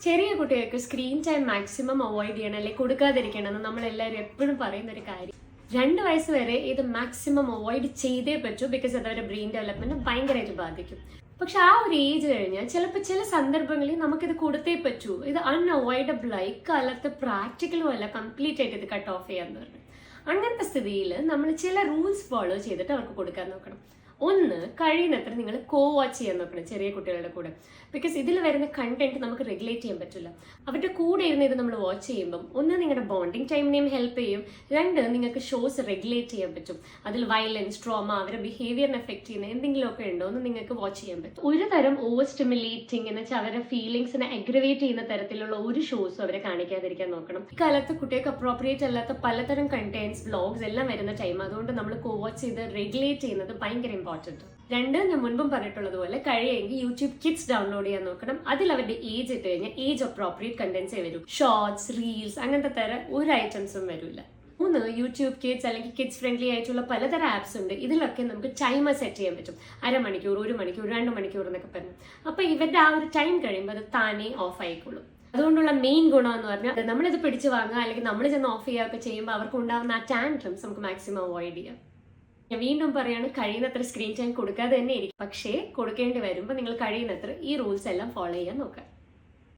ചെറിയ കുട്ടികൾക്ക് screen time maximum avoid ചെയ്യണം, അല്ലെങ്കിൽ കൊടുക്കാതിരിക്കണം എന്ന് നമ്മളെല്ലാവരും എപ്പോഴും പറയുന്ന ഒരു കാര്യം. 2 വയസ്സ് വരെ ഇത് മാക്സിമം അവോയ്ഡ് ചെയ്തേ പറ്റൂ, ബിക്കോസ് അത് അവരുടെ ബ്രെയിൻ ഡെവലപ്മെന്റ് ഭയങ്കരമായിട്ട് ബാധിക്കും. പക്ഷെ ആ ഒരു ഏജ് കഴിഞ്ഞാൽ ചിലപ്പോൾ ചില സന്ദർഭങ്ങളിൽ നമുക്കിത് കൊടുത്തേ പറ്റൂ. ഇത് അൺഅവോയ്ഡബിൾ ആയി കാലത്ത് പ്രാക്ടിക്കലും അല്ല, കംപ്ലീറ്റ് ആയിട്ട് ഇത് കട്ട് ഓഫ് ചെയ്യാന്ന് പറഞ്ഞു. അങ്ങനത്തെ സ്ഥിതിയിൽ നമ്മൾ ചില റൂൾസ് ഫോളോ ചെയ്തിട്ട് അവർക്ക് കൊടുക്കാൻ നോക്കണം. ഒന്ന്, കഴിയുന്നത്ര നിങ്ങൾ വാച്ച് ചെയ്യാൻ നോക്കണം ചെറിയ കുട്ടികളുടെ കൂടെ. ബിക്കോസ് ഇതിൽ വരുന്ന കണ്ടന്റ് നമുക്ക് റെഗുലേറ്റ് ചെയ്യാൻ പറ്റില്ല. അവരുടെ കൂടെ ഇരുന്ന് ഇത് നമ്മൾ വാച്ച് ചെയ്യുമ്പം ഒന്ന് നിങ്ങളുടെ ബോണ്ടിങ് ടൈമിനെയും ഹെൽപ്പ് ചെയ്യും, 2 നിങ്ങൾക്ക് ഷോസ് റെഗുലേറ്റ് ചെയ്യാൻ പറ്റും. അതിൽ വയലൻസ്, ട്രോമ, അവരുടെ ബിഹേവിയറിനെ എഫക്ട് ചെയ്യുന്ന എന്തെങ്കിലുമൊക്കെ ഉണ്ടോ എന്ന് നിങ്ങൾക്ക് വാച്ച് ചെയ്യാൻ പറ്റും. ഒരു തരം ഓവർ സ്റ്റിമുലേറ്റിംഗ് എന്ന് വെച്ചാൽ അവരുടെ ഫീലിംഗ്സിനെ അഗ്രവേറ്റ് ചെയ്യുന്ന തരത്തിലുള്ള ഒരു ഷോസും അവരെ കാണിക്കാതിരിക്കാൻ നോക്കണം. ഇക്കാലത്ത് കുട്ടികൾക്ക് അപ്രോപ്രിയേറ്റ് അല്ലാത്ത പലതരം കണ്ടന്റ്സ്, വ്ലോഗ്സ് എല്ലാം വരുന്ന ടൈം. അതുകൊണ്ട് നമ്മൾ വാച്ച് ചെയ്ത് റെഗുലേറ്റ് ചെയ്യുന്നത് ഭയങ്കര ഇമ്പോർട്ടൻറ്റ്. 2, ഞാൻ മുൻപും പറഞ്ഞിട്ടുള്ളതുപോലെ കഴിയുമെങ്കിൽ യൂട്യൂബ് കിഡ്സ് ഡൗൺലോഡ് ചെയ്യാൻ നോക്കണം. അതിൽ അവരുടെ ഏജ് ഇട്ട് കഴിഞ്ഞാൽ ഏജ് അപ്രോപ്രിയേറ്റ് കണ്ടന്റ്സേ വരും. ഷോർട്സ്, റീൽസ് അങ്ങനത്തെ തരം ഒരു ഐറ്റംസും വരില്ല. 3, യൂട്യൂബ് കിഡ്സ് അല്ലെങ്കിൽ കിഡ്സ് ഫ്രണ്ട്ലി ആയിട്ടുള്ള പലതരം ആപ്സ് ഉണ്ട്. ഇതിലൊക്കെ നമുക്ക് ടൈമർ സെറ്റ് ചെയ്യാൻ പറ്റും. 1/2 മണിക്കൂർ, 1 മണിക്കൂർ, 2 മണിക്കൂർ എന്നൊക്കെ പറഞ്ഞു. അപ്പൊ ഇവരുടെ ആ ഒരു ടൈം കഴിയുമ്പോൾ അത് താനേ ഓഫ് ആയിക്കോളും. അതുകൊണ്ടുള്ള മെയിൻ ഗുണം എന്ന് പറഞ്ഞാൽ നമ്മളിത് പിടിച്ചു വാങ്ങുക അല്ലെങ്കിൽ നമ്മൾ ചെന്ന് ഓഫ് ചെയ്യുകയൊക്കെ ചെയ്യുമ്പോൾ അവർക്ക് ഉണ്ടാകുന്ന ആ ടാൻട്രംസ് നമുക്ക് മാക്സിമം അവോയ്ഡ് ചെയ്യാം. ഞാൻ വീണ്ടും പറയാണ്, കഴിയുന്നത്ര സ്ക്രീൻ ടൈം കൊടുക്കാതെ തന്നെ ഇരിക്കും. പക്ഷേ കൊടുക്കേണ്ടി വരുമ്പോൾ നിങ്ങൾ കഴിയുന്നത്ര ഈ റൂൾസ് എല്ലാം ഫോളോ ചെയ്യാൻ നോക്കുക.